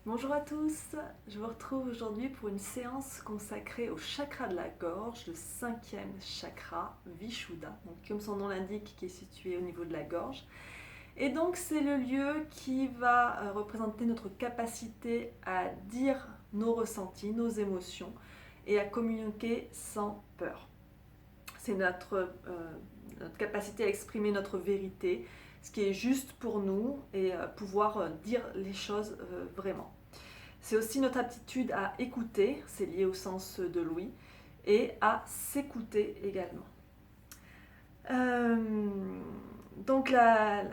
Bonjour à tous, je vous retrouve aujourd'hui pour une séance consacrée au chakra de la gorge, le cinquième chakra, Vishuddha, donc comme son nom l'indique, qui est situé au niveau de la gorge. Et donc c'est le lieu qui va représenter notre capacité à dire nos ressentis, nos émotions et à communiquer sans peur. C'est notre capacité à exprimer notre vérité, ce qui est juste pour nous et pouvoir dire les choses vraiment. C'est aussi notre aptitude à écouter, c'est lié au sens de l'ouïe, et à s'écouter également. Euh, donc la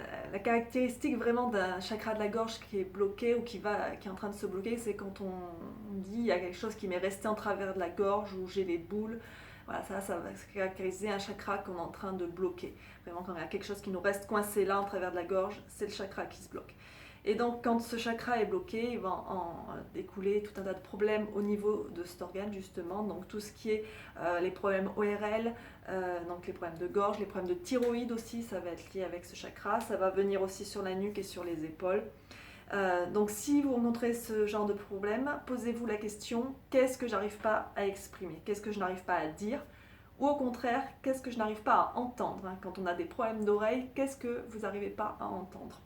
caractéristique vraiment d'un chakra de la gorge qui est bloqué ou qui est en train de se bloquer, c'est quand on dit il y a quelque chose qui m'est resté en travers de la gorge ou j'ai les boules. Voilà, ça va caractériser un chakra qu'on est en train de bloquer. Vraiment, quand il y a quelque chose qui nous reste coincé là en travers de la gorge, c'est le chakra qui se bloque. Et donc, quand ce chakra est bloqué, il va en découler tout un tas de problèmes au niveau de cet organe, justement. Donc, tout ce qui est les problèmes ORL, donc les problèmes de gorge, les problèmes de thyroïde aussi, ça va être lié avec ce chakra. Ça va venir aussi sur la nuque et sur les épaules. Donc, si vous rencontrez ce genre de problème, posez-vous la question, qu'est-ce que j'arrive pas à exprimer? Qu'est-ce que je n'arrive pas à dire? Ou au contraire, qu'est-ce que je n'arrive pas à entendre? Quand on a des problèmes d'oreille, qu'est-ce que vous n'arrivez pas à entendre?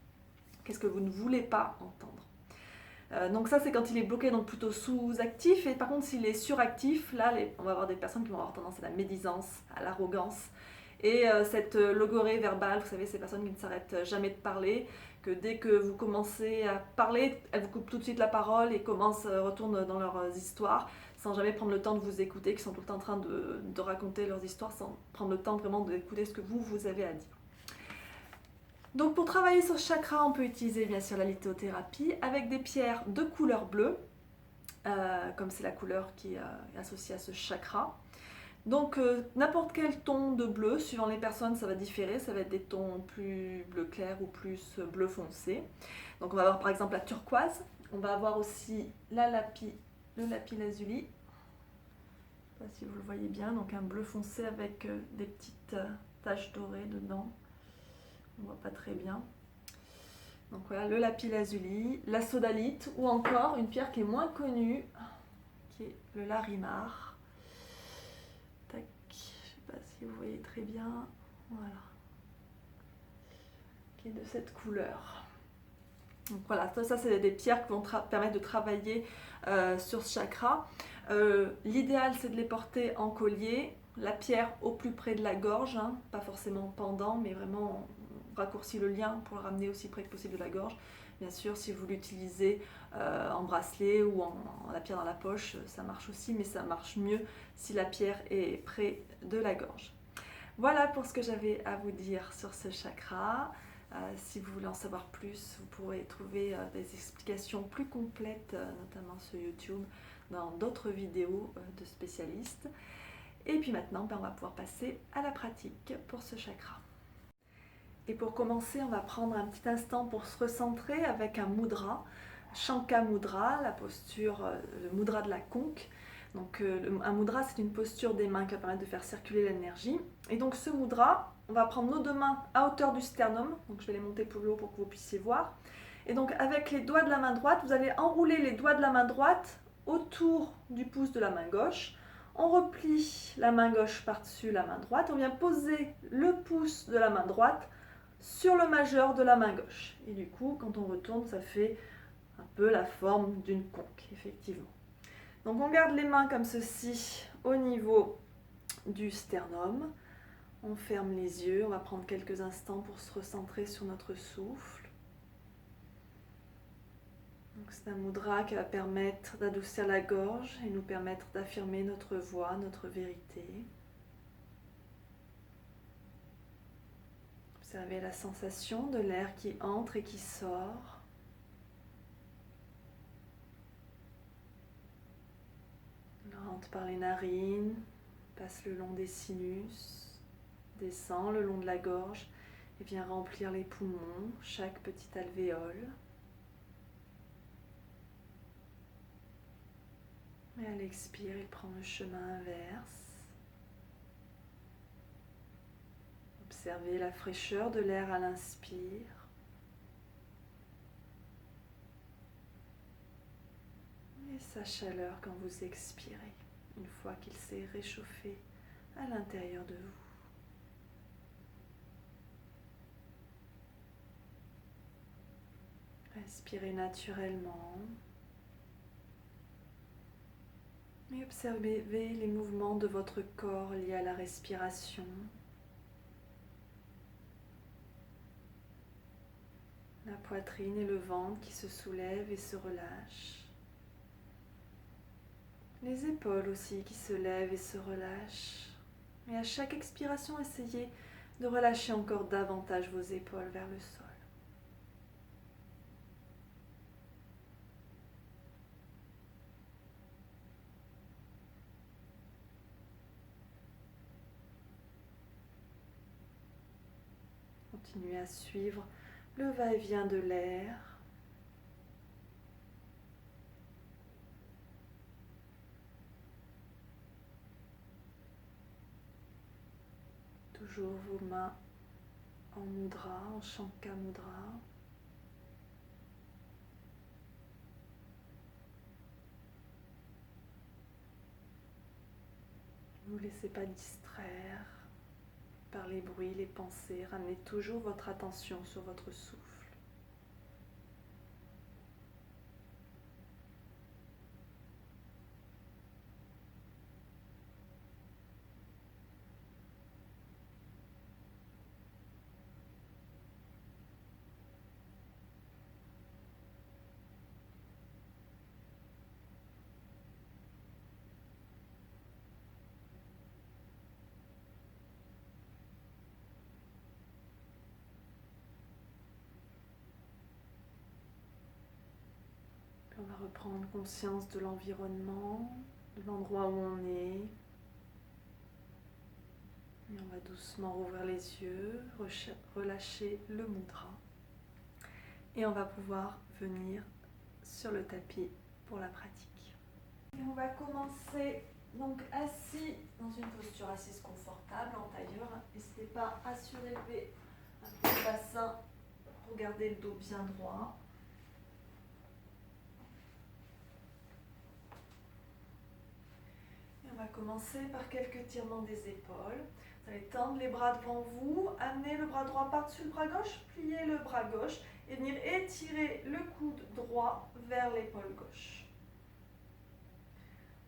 Qu'est-ce que vous ne voulez pas entendre? Donc ça, c'est quand il est bloqué, donc plutôt sous-actif. Et par contre, s'il est suractif, là, on va avoir des personnes qui vont avoir tendance à la médisance, à l'arrogance. Et cette logorée verbale, vous savez, ces personnes qui ne s'arrêtent jamais de parler, que dès que vous commencez à parler, elles vous coupent tout de suite la parole et retournent dans leurs histoires, sans jamais prendre le temps de vous écouter, qui sont tout le temps en train de raconter leurs histoires, sans prendre le temps vraiment d'écouter ce que vous avez à dire. Donc pour travailler sur ce chakra, on peut utiliser bien sûr la lithothérapie avec des pierres de couleur bleue, comme c'est la couleur qui est associée à ce chakra. Donc n'importe quel ton de bleu, suivant les personnes, ça va différer, ça va être des tons plus bleu clair ou plus bleu foncé. Donc on va avoir par exemple la turquoise, on va avoir aussi le lapis lazuli, je ne sais pas si vous le voyez bien, donc un bleu foncé avec des petites taches dorées dedans, on ne voit pas très bien. Donc voilà, le lapis lazuli, la sodalite ou encore une pierre qui est moins connue, qui est le larimar. Tac, je ne sais pas si vous voyez très bien. Voilà, qui est de cette couleur. Donc voilà, ça c'est des pierres qui vont permettre de travailler sur ce chakra. L'idéal c'est de les porter en collier, la pierre au plus près de la gorge, hein, pas forcément pendant, mais vraiment on raccourcit le lien pour le ramener aussi près que possible de la gorge. Bien sûr, si vous l'utilisez en bracelet ou la pierre dans la poche, ça marche aussi, mais ça marche mieux si la pierre est près de la gorge. Voilà pour ce que j'avais à vous dire sur ce chakra. Si vous voulez en savoir plus, vous pourrez trouver des explications plus complètes, notamment sur YouTube, dans d'autres vidéos de spécialistes. Et puis maintenant, on va pouvoir passer à la pratique pour ce chakra. Et pour commencer, on va prendre un petit instant pour se recentrer avec un mudra, Shanka Mudra, la posture, le mudra de la conque. Donc un mudra, c'est une posture des mains qui va permettre de faire circuler l'énergie. Et donc ce mudra, on va prendre nos deux mains à hauteur du sternum. Donc je vais les monter plus haut pour que vous puissiez voir. Et donc avec les doigts de la main droite, vous allez enrouler les doigts de la main droite autour du pouce de la main gauche. On replie la main gauche par-dessus la main droite. On vient poser le pouce de la main droite sur le majeur de la main gauche. Et du coup, quand on retourne, ça fait un peu la forme d'une conque, effectivement. Donc on garde les mains comme ceci au niveau du sternum. On ferme les yeux, on va prendre quelques instants pour se recentrer sur notre souffle. Donc c'est un mudra qui va permettre d'adoucir la gorge et nous permettre d'affirmer notre voix, notre vérité. Observez la sensation de l'air qui entre et qui sort. Il rentre par les narines, passe le long des sinus, descend le long de la gorge et vient remplir les poumons, chaque petite alvéole. Et à l'expire, il prend le chemin inverse. Observez la fraîcheur de l'air à l'inspire. À l'expire, il prend le chemin inverse. Observez la fraîcheur de l'air à l'inspire. À l'expire, il prend le chemin inverse. Observez la fraîcheur de l'air à l'inspire. et sa chaleur quand vous expirez, une fois qu'il s'est réchauffé à l'intérieur de vous. Respirez naturellement et observez les mouvements de votre corps liés à la respiration. La poitrine et le ventre qui se soulèvent et se relâchent. Les épaules aussi qui se lèvent et se relâchent. Et à chaque expiration, essayez de relâcher encore davantage vos épaules vers le sol. Continuez à suivre le va-et-vient de l'air. Toujours vos mains en mudra, en Shanka Mudra. Ne vous laissez pas distraire par les bruits, les pensées. Ramenez toujours votre attention sur votre souffle. Puis on va reprendre conscience de l'environnement, de l'endroit où on est. Et on va doucement rouvrir les yeux, relâcher le mudra. Et on va pouvoir venir sur le tapis pour la pratique. Et on va commencer donc assis dans une posture assise confortable en tailleur. N'hésitez pas à surélever un peu le bassin pour garder le dos bien droit. Et on va commencer par quelques étirements des épaules. Vous allez tendre les bras devant vous, amener le bras droit par-dessus le bras gauche, plier le bras gauche et venir étirer le coude droit vers l'épaule gauche.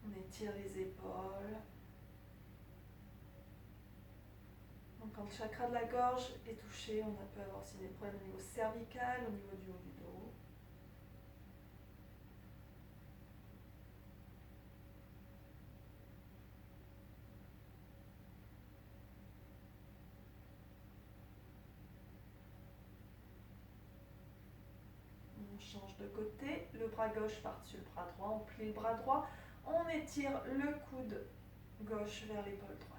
On étire les épaules. Donc quand le chakra de la gorge est touché, on peut avoir aussi des problèmes au niveau cervical, au niveau du haut du dos. On change de côté, le bras gauche par-dessus le bras droit, on plie le bras droit, on étire le coude gauche vers l'épaule droite.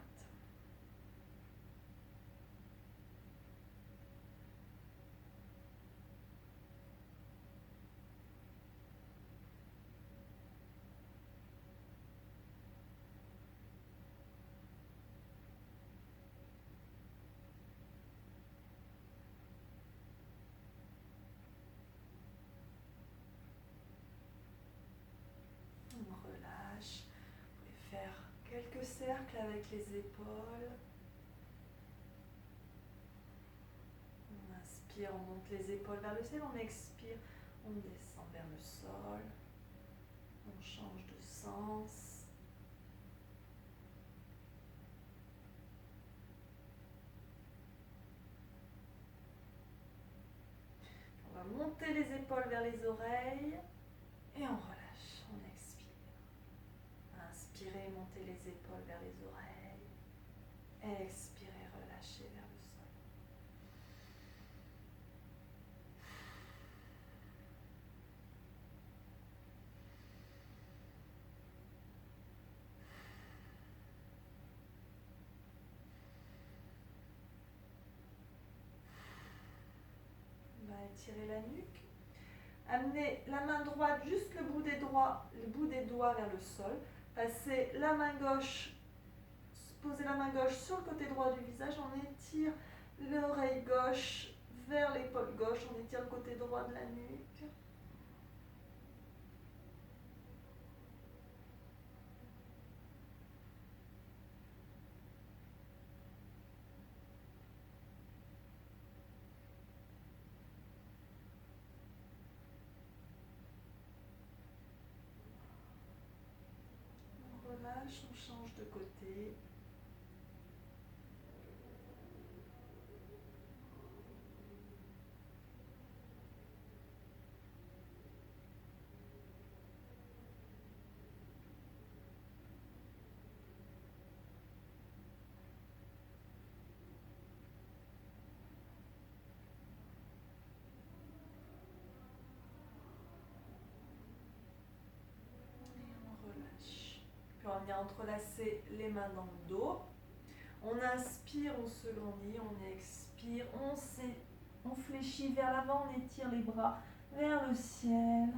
On relâche, vous pouvez faire quelques cercles avec les épaules. On inspire, on monte les épaules vers le ciel, on expire, on descend vers le sol, on change de sens. On va monter les épaules vers les oreilles et on relâche, on expire. Inspirez, montez les épaules vers les oreilles. Expirez, relâchez vers le sol. On va étirer la nuque. Amenez la main droite, juste le bout des doigts vers le sol. Passez la main gauche, posez la main gauche sur le côté droit du visage. On étire l'oreille gauche vers l'épaule gauche. On étire le côté droit de la nuque. détendez. Relâche. Puis on va venir entrelacer les mains dans le dos. On inspire, on se grandit, on expire, on fléchit vers l'avant, on étire les bras vers le ciel.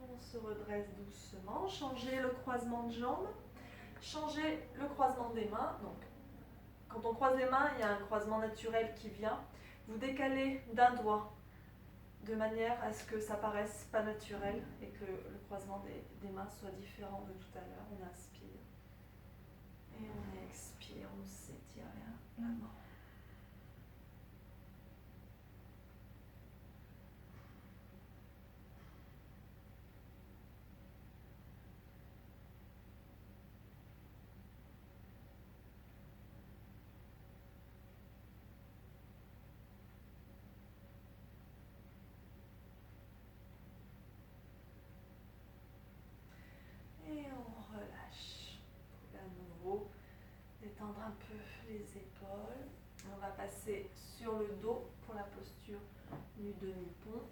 On se redresse doucement, changez le croisement de jambes, changez le croisement des mains. Donc, quand on croise les mains, il y a un croisement naturel qui vient. Vous décalez d'un doigt de manière à ce que ça paraisse pas naturel et que le croisement des mains soit différent de tout à l'heure. On inspire et on expire, on s'étire vers l'avant. Et on relâche. À nouveau, détendre un peu les épaules. On va passer sur le dos pour la posture du demi-pont.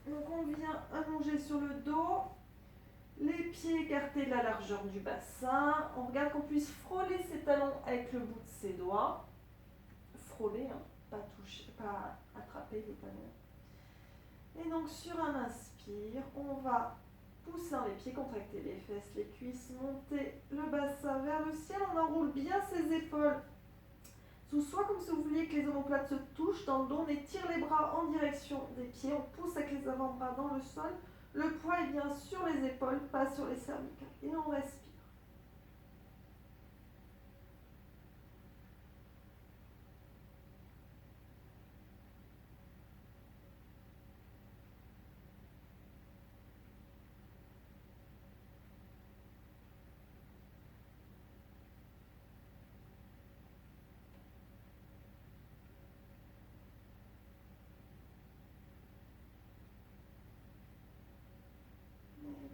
Donc on vient allonger sur le dos, les pieds écartés de la largeur du bassin. On regarde qu'on puisse frôler ses talons avec le bout de ses doigts. Frôler, hein, pas toucher, pas attraper les talons. Et donc sur un inspire, on va pousser les pieds, contracter les fesses, les cuisses, monter le bassin vers le ciel. On enroule bien ses épaules sous soi comme si vous vouliez que les omoplates se touchent dans le dos. On étire les bras en direction des pieds, on pousse avec les avant-bras dans le sol. Le poids est bien sur les épaules, pas sur les cervicales. Et on respire.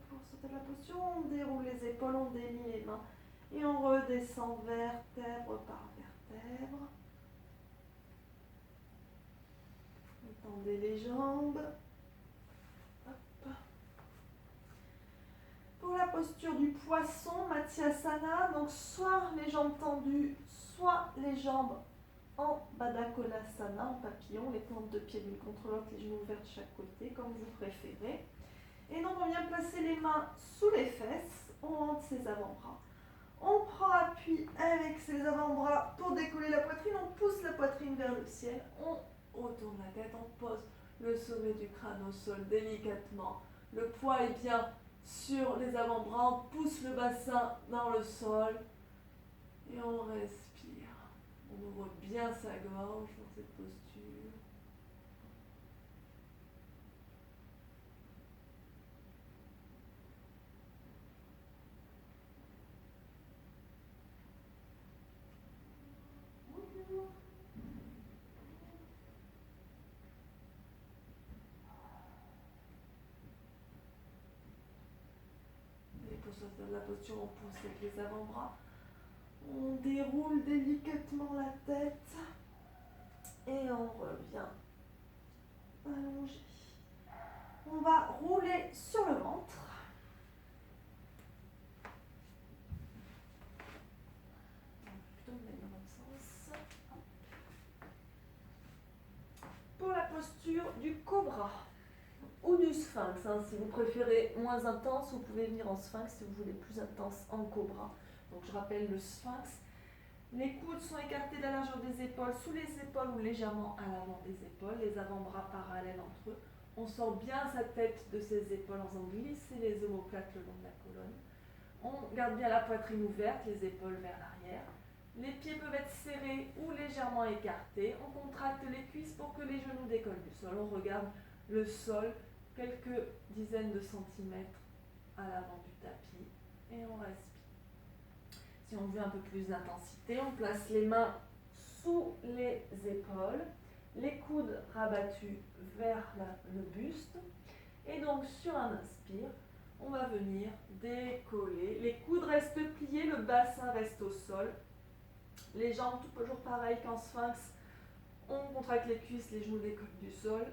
Pour sauter de la posture, on déroule les épaules, on délie les mains et on redescend vertèbre par vertèbre. Étendez les jambes. Hop. Pour la posture du poisson, Matsyasana, donc soit les jambes tendues, soit les jambes en Baddha Konasana, en papillon, les plantes de pied l'une contre l'autre, les genoux ouverts de chaque côté, comme vous préférez. Et donc on vient placer les mains sous les fesses, on rentre ses avant-bras. On prend appui avec ses avant-bras pour décoller la poitrine, on pousse la poitrine vers le ciel, on retourne la tête, on pose le sommet du crâne au sol délicatement. Le poids est bien sur les avant-bras, on pousse le bassin dans le sol et on respire. On ouvre bien sa gorge dans cette posture. Dans la posture, on pousse avec les avant-bras. On déroule délicatement la tête et on revient allongé. On va rouler sur le ventre. Plutôt dans l'autre sens. Pour la posture du cobra ou du sphinx, hein, si vous préférez moins intense, vous pouvez venir en sphinx si vous voulez plus intense en cobra. Donc je rappelle le sphinx. Les coudes sont écartés de la largeur des épaules, sous les épaules ou légèrement à l'avant des épaules, les avant-bras parallèles entre eux. On sort bien sa tête de ses épaules en faisant glisser les omoplates le long de la colonne. On garde bien la poitrine ouverte, les épaules vers l'arrière. Les pieds peuvent être serrés ou légèrement écartés. On contracte les cuisses pour que les genoux décollent du sol. On regarde le sol quelques dizaines de centimètres à l'avant du tapis et on respire. Si on veut un peu plus d'intensité, on place les mains sous les épaules, les coudes rabattus vers le buste. Et donc sur un inspire, on va venir décoller. Les coudes restent pliés, le bassin reste au sol. Les jambes, toujours pareil qu'en sphinx. On contracte les cuisses, les genoux décollent du sol.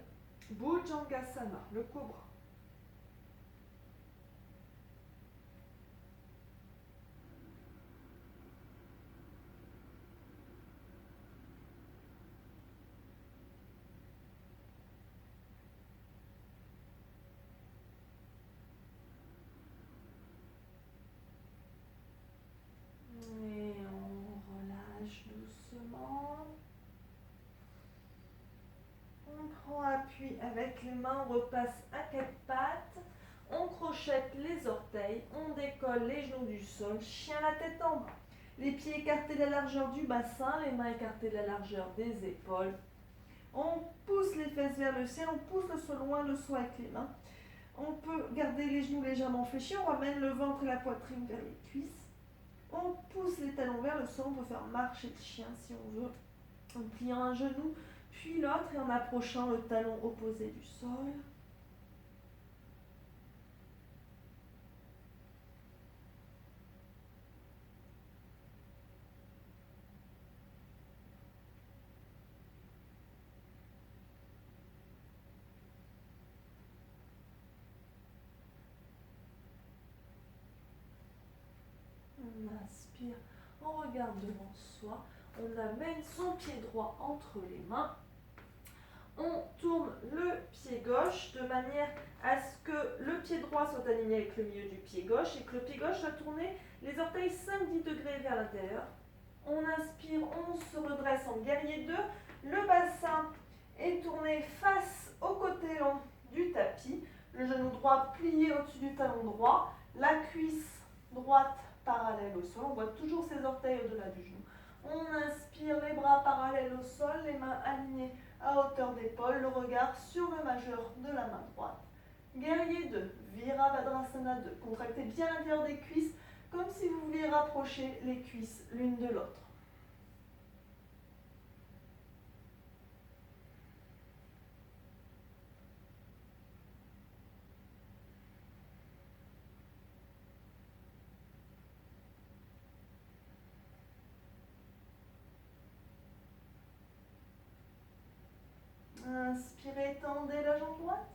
Bhujangasana, le cobra. Et on relâche doucement. On prend appui avec les mains, on repasse à quatre pattes. On crochette les orteils, on décolle les genoux du sol, chien la tête en bas. Les pieds écartés de la largeur du bassin, les mains écartées de la largeur des épaules. On pousse les fesses vers le ciel, on pousse le sol loin de soi avec les mains. On peut garder les genoux légèrement fléchis, on ramène le ventre et la poitrine vers les cuisses. On pousse les talons vers le sol, on peut faire marcher le chien si on veut, en pliant un genou, puis l'autre et en approchant le talon opposé du sol. On inspire, on regarde devant soi, on amène son pied droit entre les mains. On tourne le pied gauche de manière à ce que le pied droit soit aligné avec le milieu du pied gauche et que le pied gauche soit tourné les orteils 5-10 degrés vers l'intérieur. On inspire, on se redresse en guerrier 2. Le bassin est tourné face au côté long du tapis. Le genou droit plié au-dessus du talon droit. La cuisse droite parallèle au sol. On voit toujours ses orteils au-delà du genou. On inspire, les bras parallèles au sol, les mains alignées à hauteur d'épaule, le regard sur le majeur de la main droite. Guerrier 2, Virabhadrasana 2. Contractez bien l'intérieur des cuisses, comme si vous vouliez rapprocher les cuisses l'une de l'autre. Inspirez, tendez la jambe droite.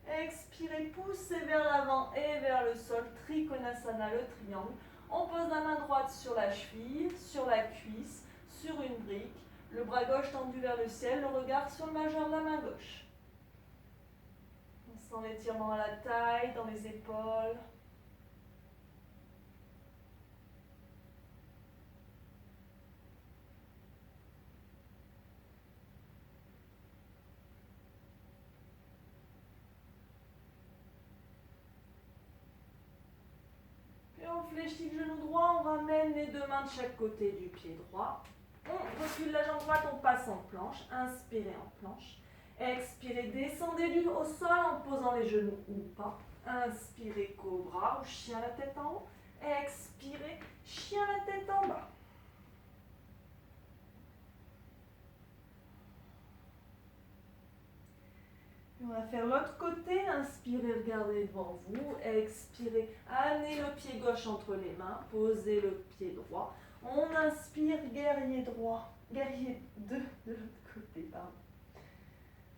Expirez, poussez vers l'avant et vers le sol. Trikonasana, le triangle. On pose la main droite sur la cheville, sur la cuisse, sur une brique. Le bras gauche tendu vers le ciel, le regard sur le majeur de la main gauche. On sent l'étirement à la taille, dans les épaules. On fléchit le genou droit, on ramène les deux mains de chaque côté du pied droit. On recule la jambe droite, on passe en planche. Inspirez en planche. Expirez, descendez au sol en posant les genoux ou pas. Inspirez, cobra ou chien la tête en haut. Expirez, chien la tête en bas. On va faire l'autre côté. Inspirez, regardez devant vous. Expirez, amenez le pied gauche entre les mains. Posez le pied droit. On inspire, guerrier droit. Guerrier 2 de l'autre côté, pardon.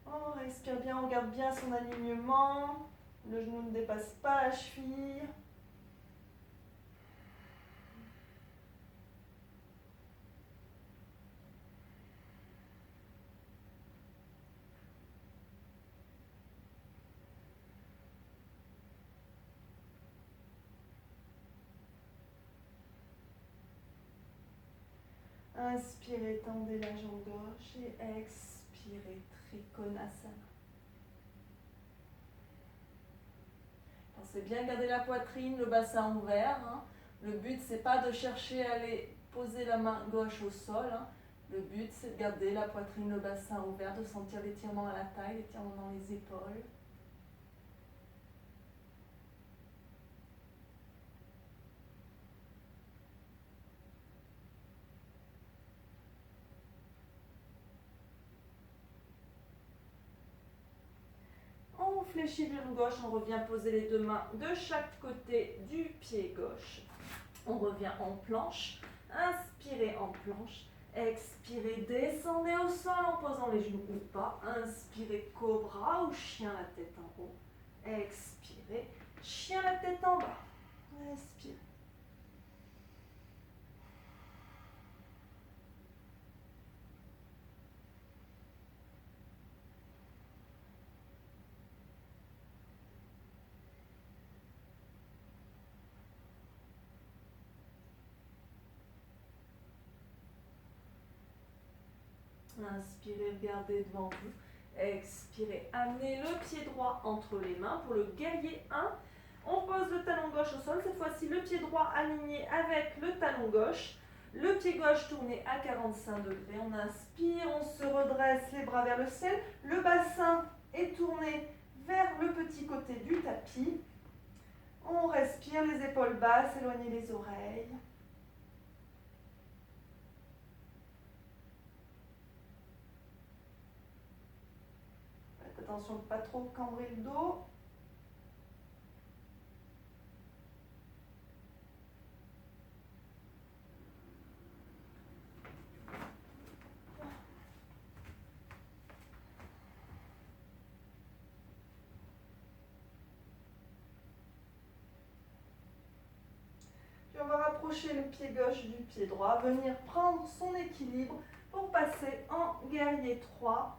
On respire bien, on garde bien son alignement. Le genou ne dépasse pas la cheville. Inspirez, tendez la jambe gauche et expirez, Trikonasana. Pensez bien garder la poitrine, le bassin ouvert. Hein. Le but, c'est pas de chercher à aller poser la main gauche au sol. Hein. Le but, c'est de garder la poitrine, le bassin ouvert, de sentir l'étirement à la taille, l'étirement dans les épaules. On fléchit le genou gauche, on revient poser les deux mains de chaque côté du pied gauche. On revient en planche. Inspirez en planche. Expirez, descendez au sol en posant les genoux ou pas. Inspirez, cobra ou chien la tête en haut. Expirez, chien la tête en bas. Inspirez. Inspirez, regardez devant vous. Expirez, amenez le pied droit entre les mains pour le guerrier 1. On pose le talon gauche au sol. Cette fois-ci, le pied droit aligné avec le talon gauche. Le pied gauche tourné à 45 degrés. On inspire, on se redresse, les bras vers le ciel. Le bassin est tourné vers le petit côté du tapis. On respire, les épaules basses, éloignez les oreilles. Faites attention de ne pas trop cambrer le dos. On va rapprocher le pied gauche du pied droit, venir prendre son équilibre pour passer en guerrier 3.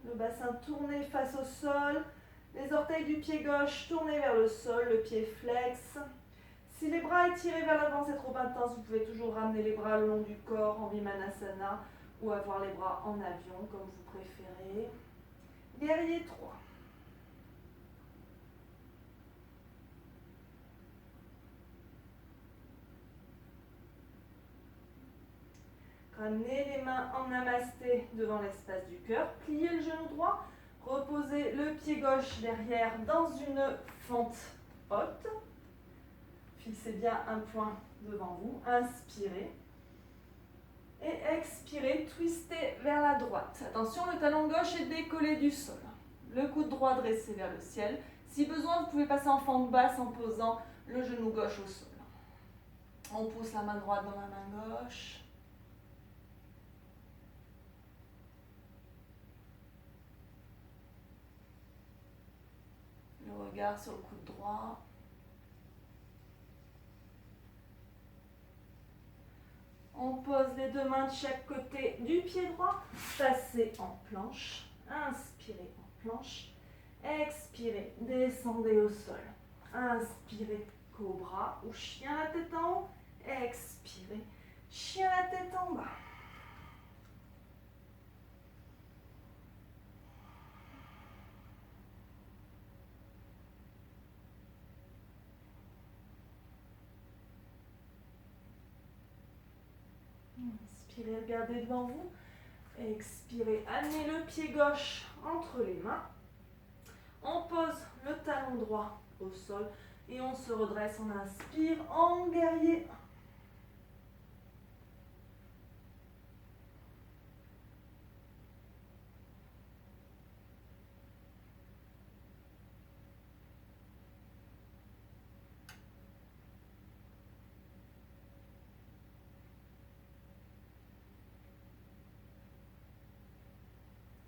Le bassin tourné face au sol, les orteils du pied gauche tournés vers le sol, le pied flex. Si les bras étirés vers l'avant c'est trop intense, vous pouvez toujours ramener les bras le long du corps en Vimanasana ou avoir les bras en avion comme vous préférez. Guerrier 3. Ramenez les mains en namasté devant l'espace du cœur. Pliez le genou droit. Reposez le pied gauche derrière dans une fente haute. Fixez bien un point devant vous. Inspirez. Et expirez, twistez vers la droite. Attention, le talon gauche est décollé du sol. Le coude droit dressé vers le ciel. Si besoin, vous pouvez passer en fente basse en posant le genou gauche au sol. On pousse la main droite dans la main gauche. Le regard sur le coude droit. On pose les deux mains de chaque côté du pied droit. Passez en planche. Inspirez en planche. Expirez, descendez au sol. Inspirez, cobra ou chien la tête en haut. Expirez, chien la tête en bas. Inspirez, regardez devant vous. Expirez, amenez le pied gauche entre les mains. On pose le talon droit au sol et on se redresse. On inspire en guerrier.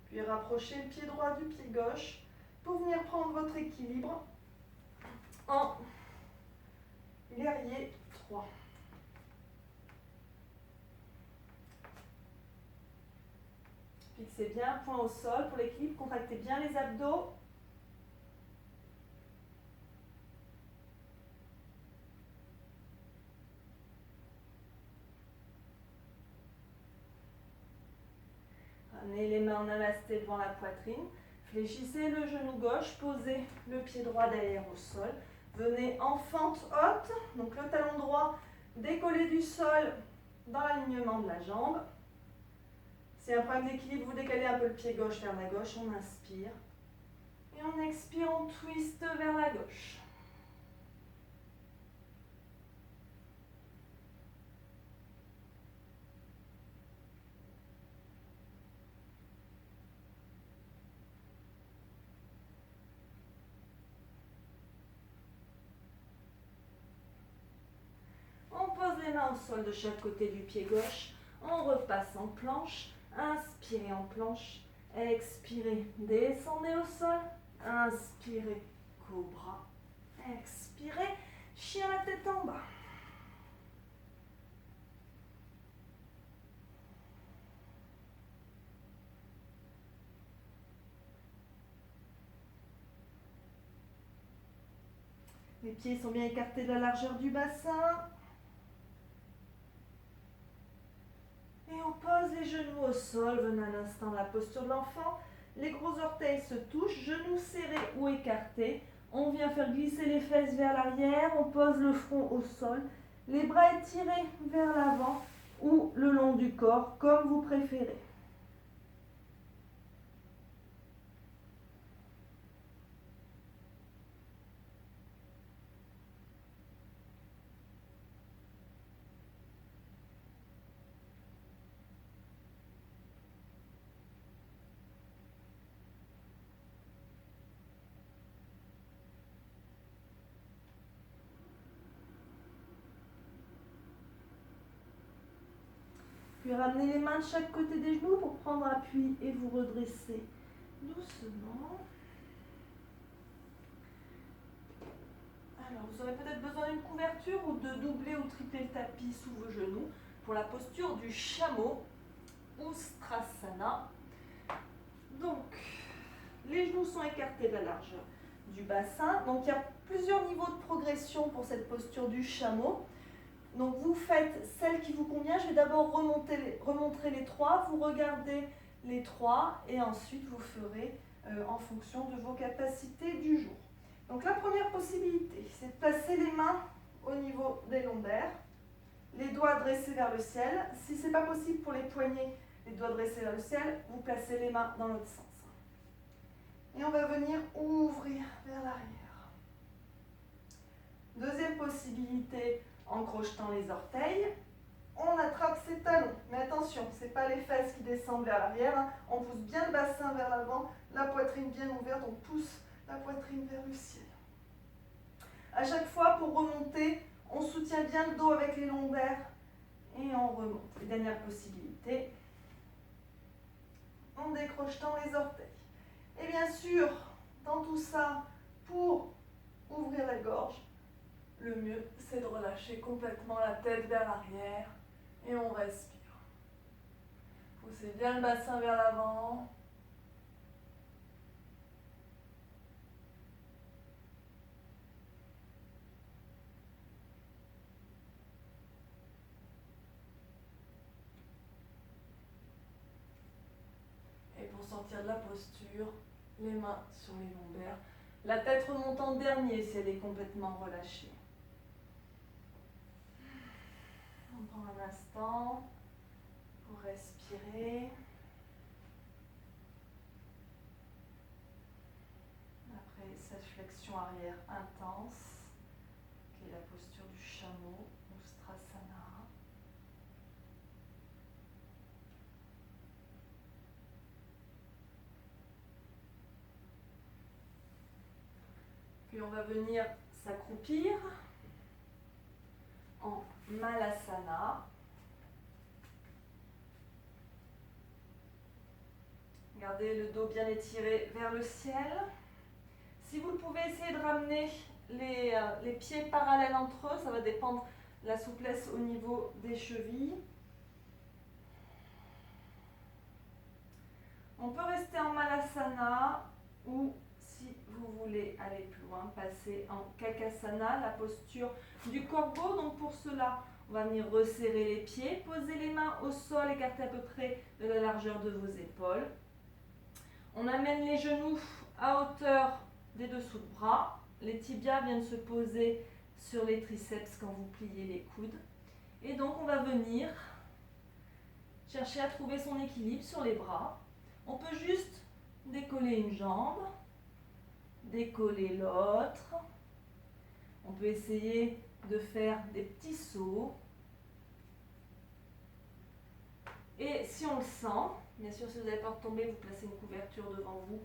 Puis rapprochez le pied droit du pied gauche pour venir prendre votre équilibre en guerrier 3. Fixez bien un point au sol pour l'équilibre, contractez bien les abdos. Ramenez les mains en namasté devant la poitrine. Fléchissez le genou gauche, posez le pied droit derrière au sol. Venez en fente haute, donc le talon droit décollé du sol dans l'alignement de la jambe. Si un problème d'équilibre, vous décalez un peu le pied gauche vers la gauche, on inspire. Et on expire, on twist vers la gauche. On pose les mains au sol de chaque côté du pied gauche. On repasse en planche. Inspirez en planche. Expirez. Descendez au sol. Inspirez. Cobra. Expirez. Chien la tête en bas. Les pieds sont bien écartés de la largeur du bassin. Et on pose les genoux au sol. Venez un instant dans la posture de l'enfant. Les gros orteils se touchent, genoux serrés ou écartés. On vient faire glisser les fesses vers l'arrière. On pose le front au sol. Les bras étirés vers l'avant ou le long du corps, comme vous préférez. Puis ramenez les mains de chaque côté des genoux pour prendre appui et vous redresser doucement. Alors, vous aurez peut-être besoin d'une couverture ou de doubler ou tripler le tapis sous vos genoux pour la posture du chameau, Ustrasana. Donc, les genoux sont écartés de la largeur du bassin. Donc, il y a plusieurs niveaux de progression pour cette posture du chameau. Donc vous faites celle qui vous convient. Je vais d'abord remontrer les trois. Vous regardez les trois et ensuite vous ferez en fonction de vos capacités du jour. Donc la première possibilité, c'est de placer les mains au niveau des lombaires, les doigts dressés vers le ciel. Si ce n'est pas possible pour les poignets, les doigts dressés vers le ciel, vous placez les mains dans l'autre sens. Et on va venir ouvrir vers l'arrière. Deuxième possibilité, en crochetant les orteils, on attrape ses talons. Mais attention, ce n'est pas les fesses qui descendent vers l'arrière. Hein. On pousse bien le bassin vers l'avant, la poitrine bien ouverte, on pousse la poitrine vers le ciel. À chaque fois, pour remonter, on soutient bien le dos avec les lombaires et on remonte. Et dernière possibilité, en décrochetant les orteils. Et bien sûr, dans tout ça, pour ouvrir la gorge, le mieux, c'est de relâcher complètement la tête vers l'arrière et on respire. Poussez bien le bassin vers l'avant. Et pour sortir de la posture, les mains sur les lombaires. La tête remonte en dernier si elle est complètement relâchée. On prend un instant pour respirer. Après cette flexion arrière intense, qui est la posture du chameau, Ustrasana. Puis on va venir s'accroupir en Malasana. Gardez le dos bien étiré vers le ciel. Si vous le pouvez, essayez de ramener les pieds parallèles entre eux. Ça va dépendre de la souplesse au niveau des chevilles. On peut rester en Malasana ou, si vous voulez aller plus loin, passer en Kakasana, la posture du corbeau. Donc pour cela, on va venir resserrer les pieds, poser les mains au sol, écarter à peu près de la largeur de vos épaules. On amène les genoux à hauteur des dessous de bras. Les tibias viennent se poser sur les triceps quand vous pliez les coudes. Et donc on va venir chercher à trouver son équilibre sur les bras. On peut juste décoller une jambe, décoller l'autre. On peut essayer de faire des petits sauts. Et si on le sent, bien sûr si vous avez peur de tomber, vous placez une couverture devant vous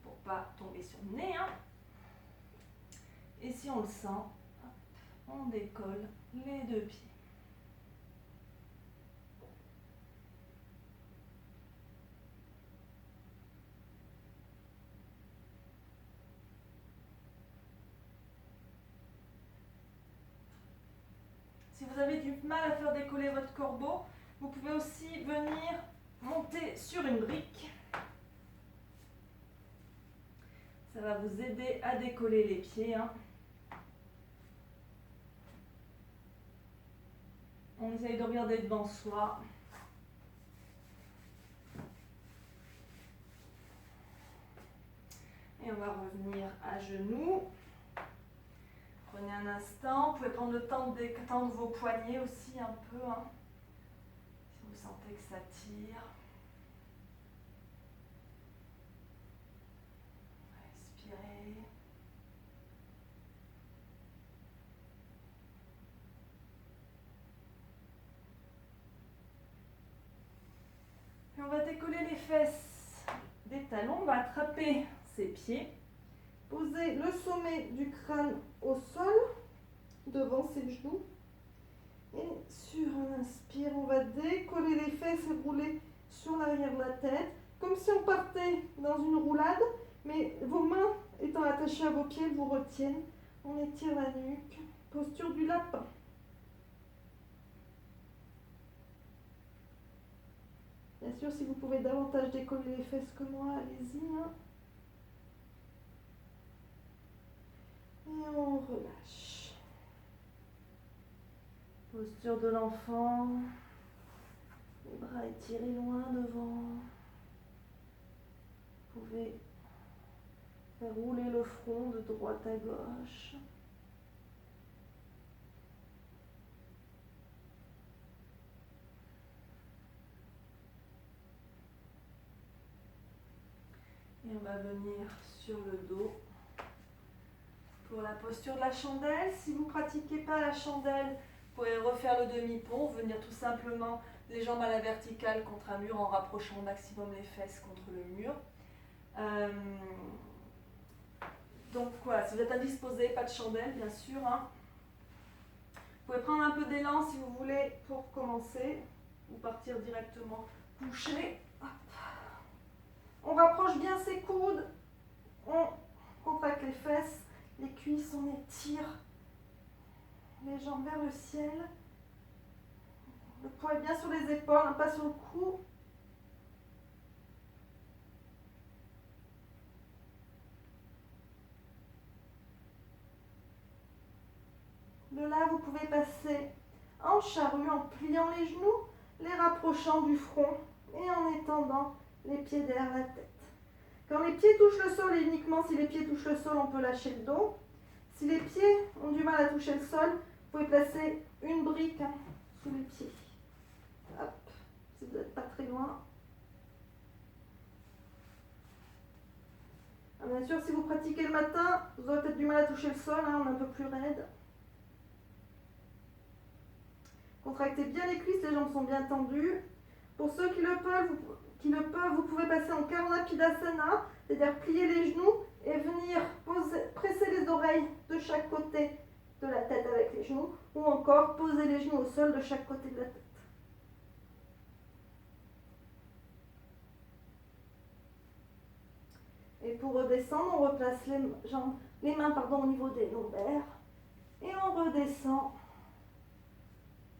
pour ne pas tomber sur le nez. Et si on le sent, on décolle les deux pieds. Si vous avez du mal à faire décoller votre corbeau, vous pouvez aussi venir monter sur une brique. Ça va vous aider à décoller les pieds. On essaye de regarder devant soi. Et on va revenir à genoux. Prenez un instant. Vous pouvez prendre le temps de détendre vos poignets aussi un peu. Si vous sentez que ça tire. Respirez. Et on va décoller les fesses des talons. On va attraper ses pieds. Poser le sommet du crâne au sol, devant ses genoux. Et sur un inspire, on va décoller les fesses et rouler sur l'arrière de la tête, comme si on partait dans une roulade, mais vos mains étant attachées à vos pieds, elles vous retiennent. On étire la nuque, posture du lapin. Bien sûr, si vous pouvez davantage décoller les fesses que moi, allez-y. Et on relâche. Posture de l'enfant. Les bras étirés loin devant. Vous pouvez faire rouler le front de droite à gauche. Et on va venir sur le dos. Pour la posture de la chandelle, si vous ne pratiquez pas la chandelle, vous pouvez refaire le demi-pont, venir tout simplement les jambes à la verticale contre un mur en rapprochant au maximum les fesses contre le mur. Donc voilà, si vous êtes indisposé, pas de chandelle bien sûr. Vous pouvez prendre un peu d'élan si vous voulez pour commencer, ou partir directement couché. On rapproche bien ses coudes, on contracte les fesses. Les cuisses, on étire les jambes vers le ciel. Le poids est bien sur les épaules, pas sur le cou. De là, vous pouvez passer en charrue, en pliant les genoux, les rapprochant du front et en étendant les pieds derrière la tête. Quand les pieds touchent le sol, et uniquement si les pieds touchent le sol, on peut lâcher le dos. Si les pieds ont du mal à toucher le sol, vous pouvez placer une brique sous les pieds. Hop, si vous n'êtes pas très loin. Alors bien sûr, si vous pratiquez le matin, vous aurez peut-être du mal à toucher le sol, on est un peu plus raide. Contractez bien les cuisses, les jambes sont bien tendues. Pour ceux qui le peuvent, vous pouvez passer en Karnapidasana, c'est-à-dire plier les genoux et venir presser les oreilles de chaque côté de la tête avec les genoux, ou encore poser les genoux au sol de chaque côté de la tête. Et pour redescendre, on replace les mains au niveau des lombaires et on redescend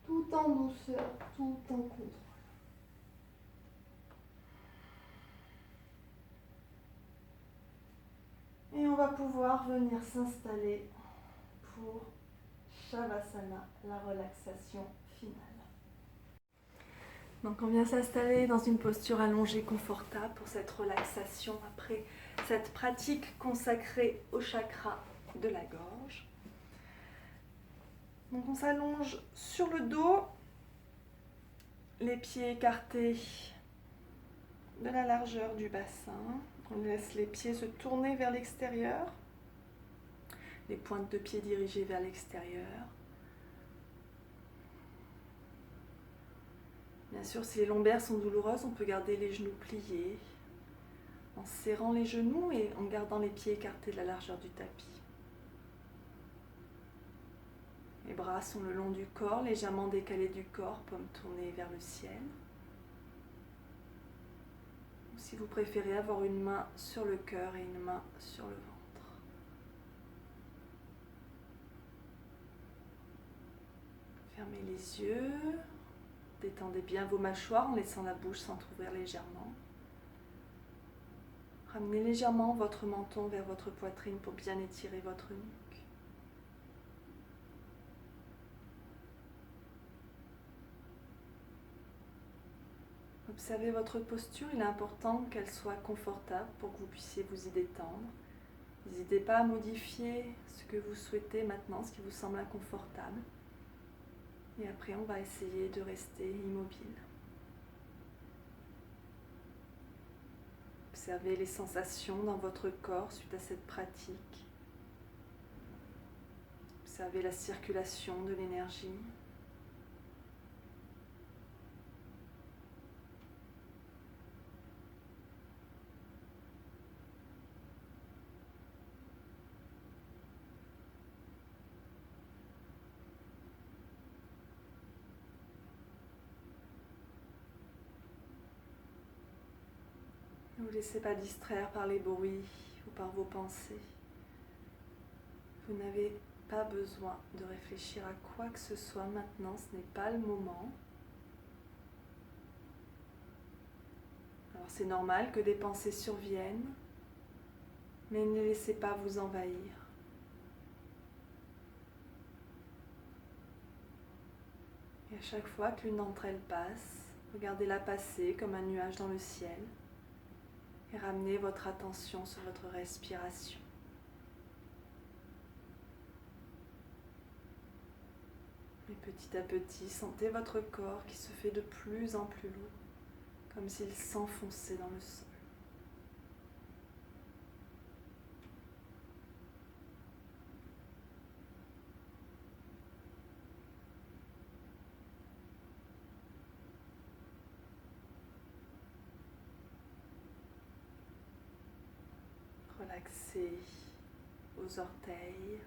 tout en douceur, tout en contrôle. Et on va pouvoir venir s'installer pour Shavasana, la relaxation finale. Donc on vient s'installer dans une posture allongée confortable pour cette relaxation après cette pratique consacrée au chakra de la gorge. Donc on s'allonge sur le dos, les pieds écartés de la largeur du bassin. On laisse les pieds se tourner vers l'extérieur, les pointes de pied dirigées vers l'extérieur. Bien sûr, si les lombaires sont douloureuses, on peut garder les genoux pliés, en serrant les genoux et en gardant les pieds écartés de la largeur du tapis. Les bras sont le long du corps, légèrement décalés du corps, paumes tournées vers le ciel. Ou si vous préférez, avoir une main sur le cœur et une main sur le ventre. Fermez les yeux. Détendez bien vos mâchoires en laissant la bouche s'entrouvrir légèrement. Ramenez légèrement votre menton vers votre poitrine pour bien étirer votre nuque. Observez votre posture, il est important qu'elle soit confortable pour que vous puissiez vous y détendre. N'hésitez pas à modifier ce que vous souhaitez maintenant, ce qui vous semble inconfortable. Et après, on va essayer de rester immobile. Observez les sensations dans votre corps suite à cette pratique. Observez la circulation de l'énergie. Ne vous laissez pas distraire par les bruits ou par vos pensées. Vous n'avez pas besoin de réfléchir à quoi que ce soit maintenant, ce n'est pas le moment. Alors c'est normal que des pensées surviennent, mais ne les laissez pas vous envahir. Et à chaque fois que l'une d'entre elles passe, regardez-la passer comme un nuage dans le ciel et ramenez votre attention sur votre respiration. Et petit à petit, sentez votre corps qui se fait de plus en plus lourd, comme s'il s'enfonçait dans le sol. Relaxez aux orteils,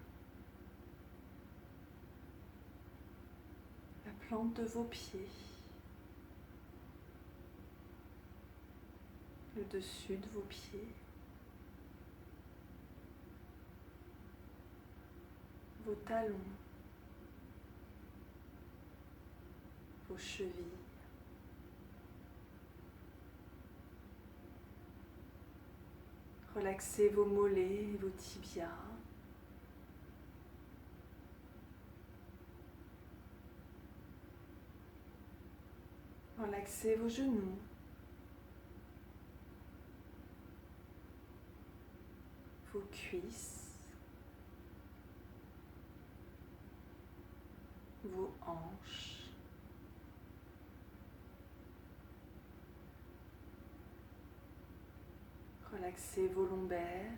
la plante de vos pieds, le dessus de vos pieds, vos talons, vos chevilles. Relaxez vos mollets et vos tibias. Relaxez vos genoux. Vos cuisses. Vos hanches. Relaxez vos lombaires.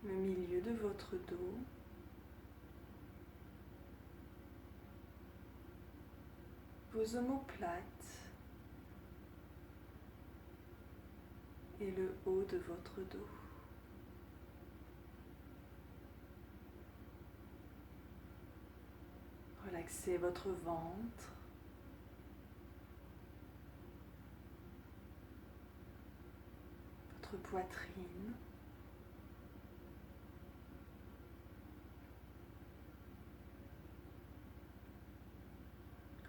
Le milieu de votre dos. Vos omoplates. Et le haut de votre dos. Relaxez votre ventre. Votre poitrine.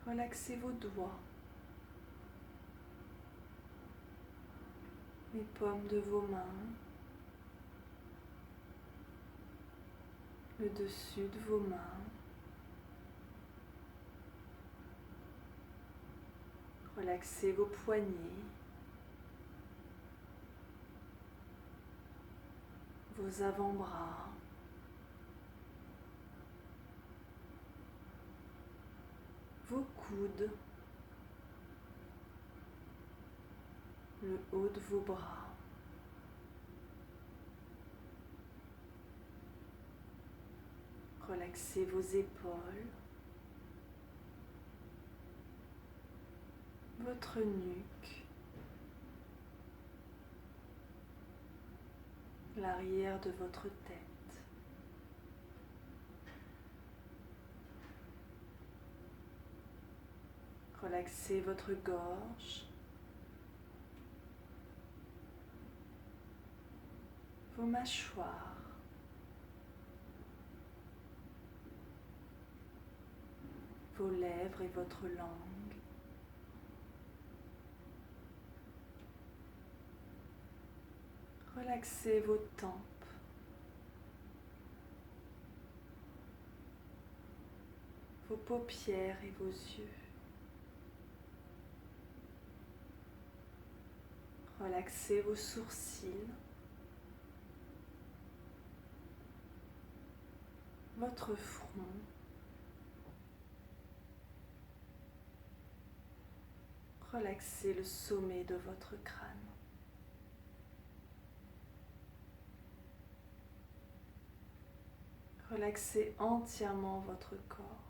Relaxez vos doigts. Les paumes de vos mains. le dessus de vos mains. Relaxez vos poignets, vos avant-bras, vos coudes, le haut de vos bras. Relaxez vos épaules, votre nuque, l'arrière de votre tête. Relaxez votre gorge, vos mâchoires, vos lèvres et votre langue. Relaxez vos tempes, vos paupières et vos yeux. Relaxez vos sourcils, votre front, relaxez le sommet de votre crâne. Relaxez entièrement votre corps.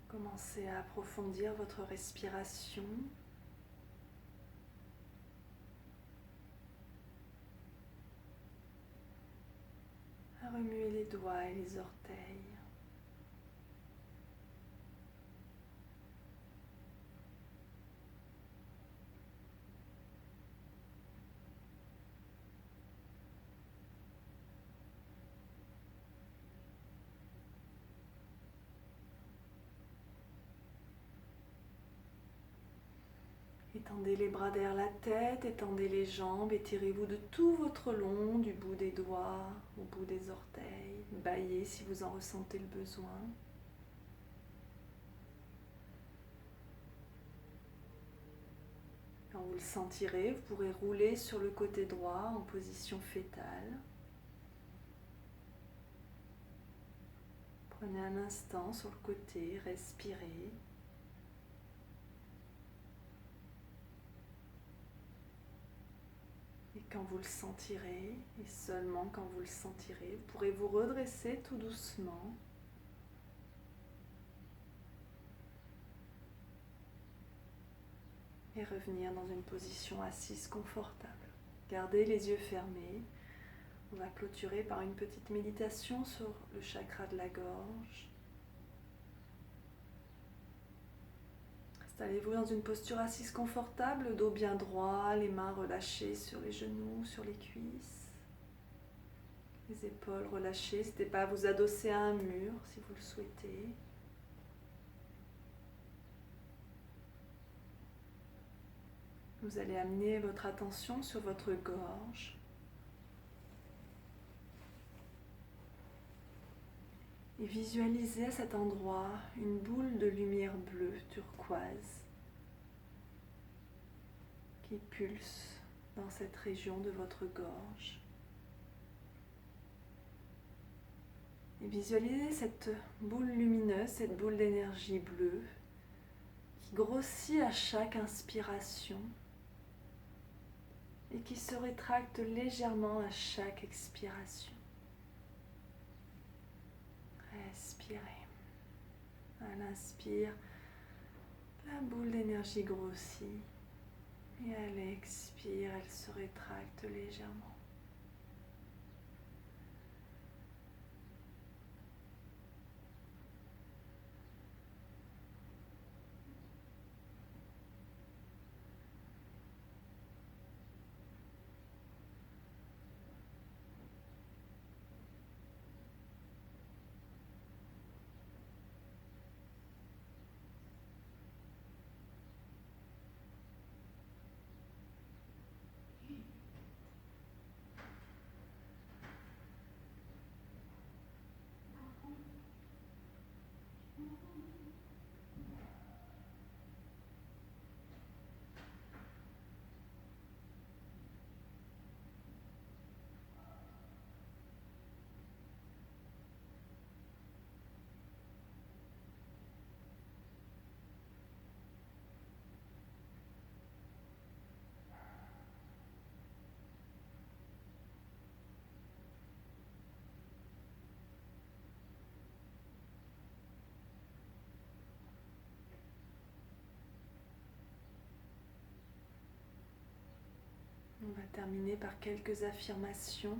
Commencez à approfondir votre respiration. À remuer les doigts et les orteils. Étendez les bras derrière la tête, étendez les jambes, étirez-vous de tout votre long, du bout des doigts au bout des orteils. Bâillez si vous en ressentez le besoin. le sentirez, vous pourrez rouler sur le côté droit en position fétale. Prenez un instant sur le côté, respirez. Et quand vous le sentirez, et seulement quand vous le sentirez, vous pourrez vous redresser tout doucement. Et revenir dans une position assise confortable. Gardez les yeux fermés. On va clôturer par une petite méditation sur le chakra de la gorge. Installez-vous dans une posture assise confortable, le dos bien droit, les mains relâchées sur les genoux, sur les cuisses. Les épaules relâchées, n'hésitez pas à vous adosser à un mur si vous le souhaitez. Vous allez amener votre attention sur votre gorge. Et visualisez à cet endroit une boule de lumière bleue turquoise qui pulse dans cette région de votre gorge. Et visualisez cette boule lumineuse, cette boule d'énergie bleue qui grossit à chaque inspiration et qui se rétracte légèrement à chaque expiration. Respirez. À l'inspire, la boule d'énergie grossit et à l'expire, elle se rétracte légèrement. On va terminer par quelques affirmations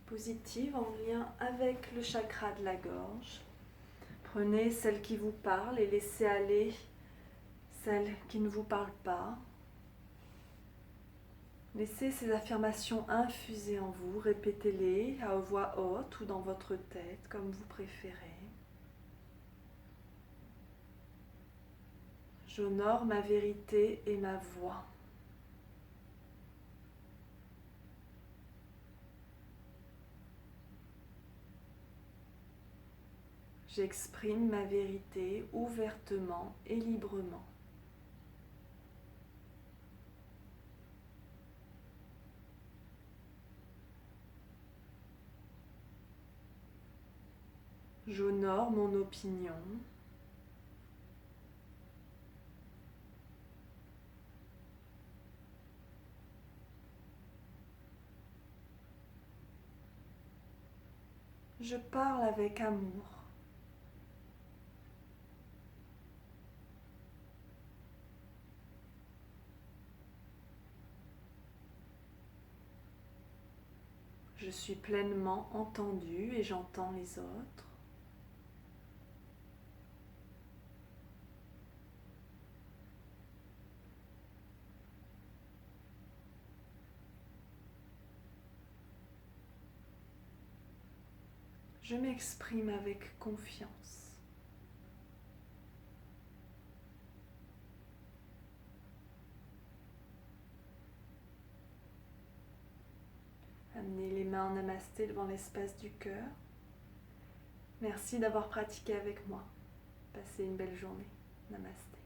positives en lien avec le chakra de la gorge. Prenez celles qui vous parlent et laissez aller celles qui ne vous parlent pas. Laissez ces affirmations infuser en vous, répétez-les à voix haute ou dans votre tête, comme vous préférez. J'honore ma vérité et ma voix. J'exprime ma vérité ouvertement et librement. J'honore mon opinion. Je parle avec amour. Je suis pleinement entendu et j'entends les autres. Je m'exprime avec confiance. Amenez les mains en namasté devant l'espace du cœur. Merci d'avoir pratiqué avec moi. Passez une belle journée. Namasté.